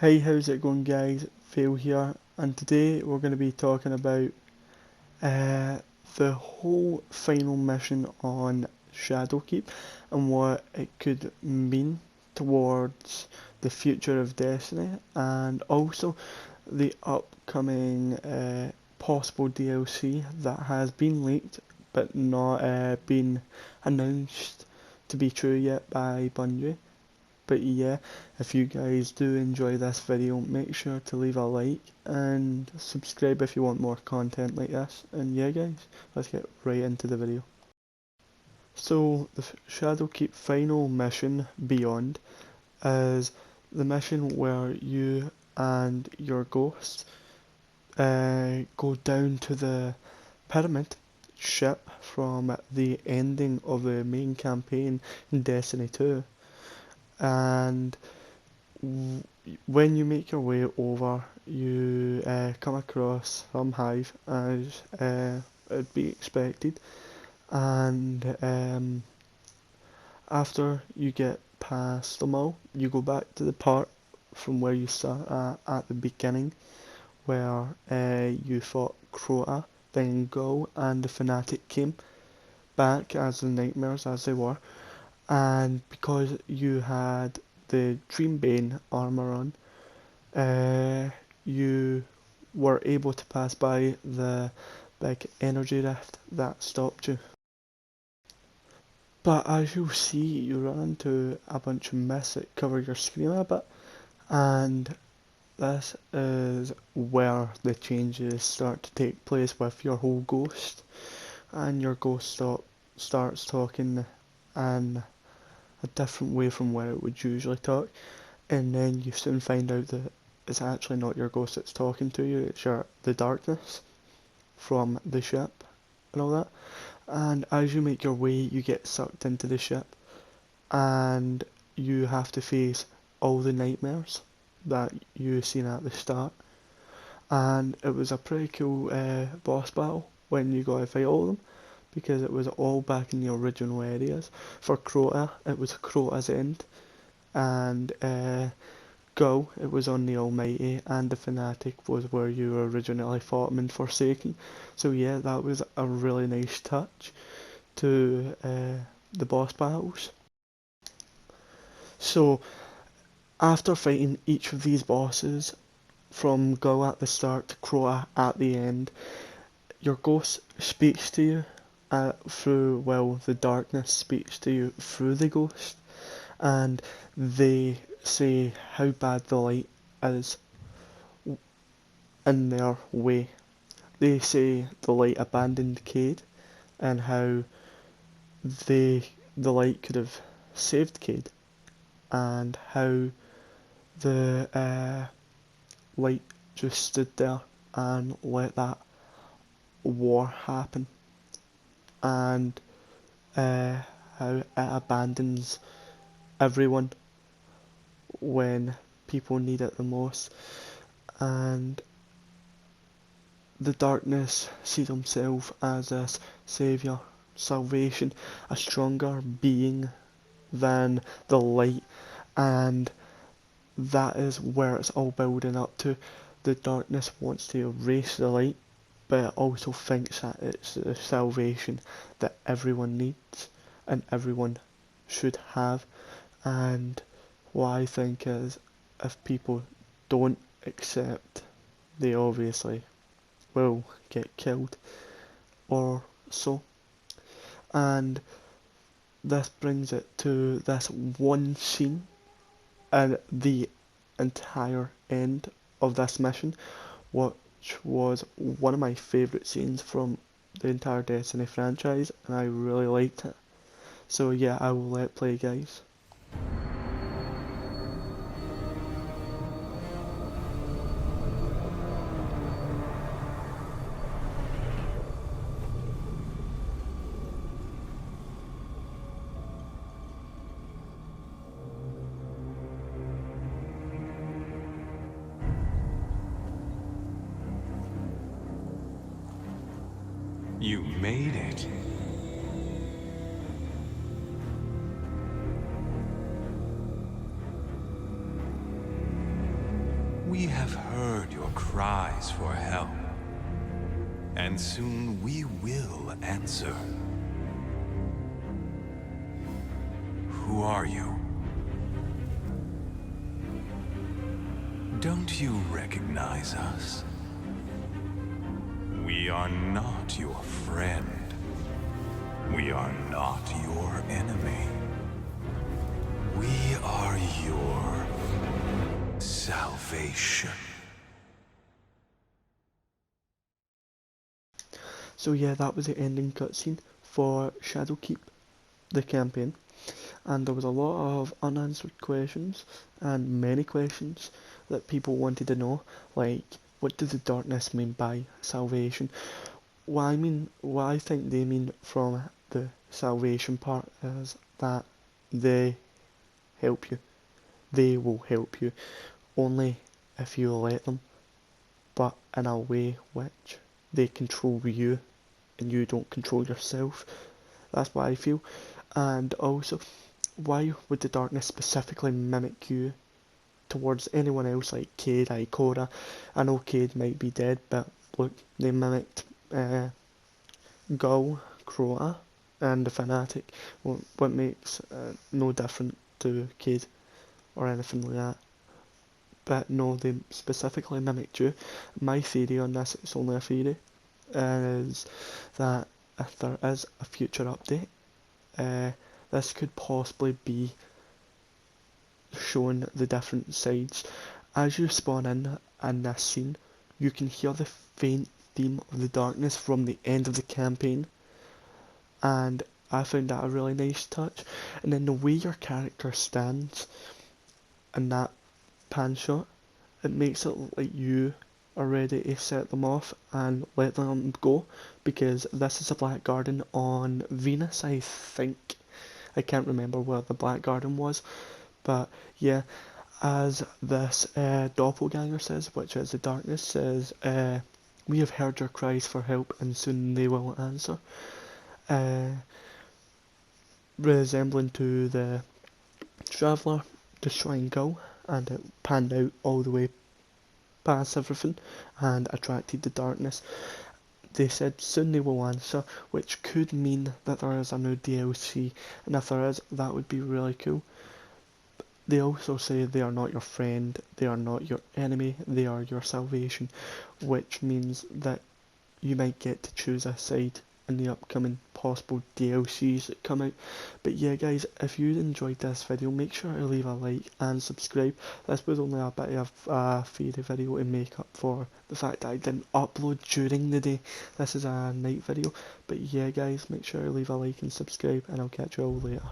Hey, how's it going, guys? Phil here, and today we're going to be talking about uh, the whole final mission on Shadowkeep and what it could mean towards the future of Destiny, and also the upcoming possible DLC that has been leaked but not been announced to be true yet by Bungie. But yeah, if you guys do enjoy this video, make sure to leave a like and subscribe if you want more content like this. And yeah guys, let's get right into the video. So the Shadowkeep final mission, Beyond, is the mission where you and your ghost go down to the pyramid ship from the ending of the main campaign in Destiny 2. And when you make your way over, you come across some hive, as it'd be expected, and after you get past them all, you go back to the part from where you start at the beginning, where you fought Crota, then Go, and the Fanatic came back as the nightmares as they were, and because you had the Dreambane armor on, you were able to pass by the big energy rift that stopped you. But as you'll see, you run into a bunch of mist that cover your screen a bit, and this is where the changes start to take place with your whole ghost, and your ghost starts talking in a different way from where it would usually talk, and then you soon find out that it's actually not your ghost that's talking to you, it's the darkness from the ship and all that. And as you make your way, you get sucked into the ship, and you have to face all the nightmares that you seen at the start. And it was a pretty cool boss battle when you got to fight all of them, because it was all back in the original areas. For Crota, it was Crota's End, and Go, it was on the Almighty, and the Fanatic was where you originally fought him in Forsaken. So yeah, that was a really nice touch to the boss battles. So after fighting each of these bosses, from Go at the start to Crota at the end, your ghost speaks to you the darkness speaks to you through the ghost, and they say how bad the light is in their way. They say the light abandoned Cade, and how the light could have saved Cade, and how the light just stood there and let that war happen, and how it abandons everyone when people need it the most. And the darkness sees himself as a saviour, salvation, a stronger being than the light, and that is where it's all building up to. The darkness wants to erase the light, but it also thinks that it's the salvation that everyone needs and everyone should have. And what I think is, if people don't accept, they obviously will get killed or so. And this brings it to this one scene at the entire end of this mission, which was one of my favourite scenes from the entire Destiny franchise, and I really liked it. So yeah, I will let play, guys. You made it. We have heard your cries for help, and soon we will answer. Who are you? Don't you recognize us? We are not your friend. We are not your enemy. We are your salvation. So yeah, that was the ending cutscene for Shadowkeep, the campaign, and there was a lot of unanswered questions and many questions that people wanted to know, like what does the darkness mean by salvation? What I think they mean from the salvation part is that they help you. They will help you only if you let them, but in a way which they control you and you don't control yourself. That's what I feel. And also, why would the darkness specifically mimic you towards anyone else like Cade, Ikora? I know Cade might be dead, but look, they mimicked Gull, Crota, and the Fanatic. What makes no different to Cade or anything like that. But no, they specifically mimicked you. My theory on this, it's only a theory, is that if there is a future update, this could possibly be showing the different sides. As you spawn in this scene, you can hear the faint theme of the darkness from the end of the campaign, and I found that a really nice touch. And then the way your character stands in that pan shot, it makes it look like you are ready to set them off and let them go, because this is a Black Garden on Venus, I think. I can't remember where the Black Garden was, but yeah, as this doppelganger says, which is the darkness, says, we have heard your cries for help and soon they will answer. Resembling to the Traveller destroying Gull, and it panned out all the way past everything and attracted the darkness. They said soon they will answer, which could mean that there is a new DLC, and if there is, that would be really cool. They also say they are not your friend, they are not your enemy, they are your salvation, which means that you might get to choose a side in the upcoming possible DLCs that come out. But yeah guys, if you enjoyed this video, make sure to leave a like and subscribe. This was only a bit of a theory video to make up for the fact that I didn't upload during the day. This is a night video. But yeah guys, make sure to leave a like and subscribe, and I'll catch you all later.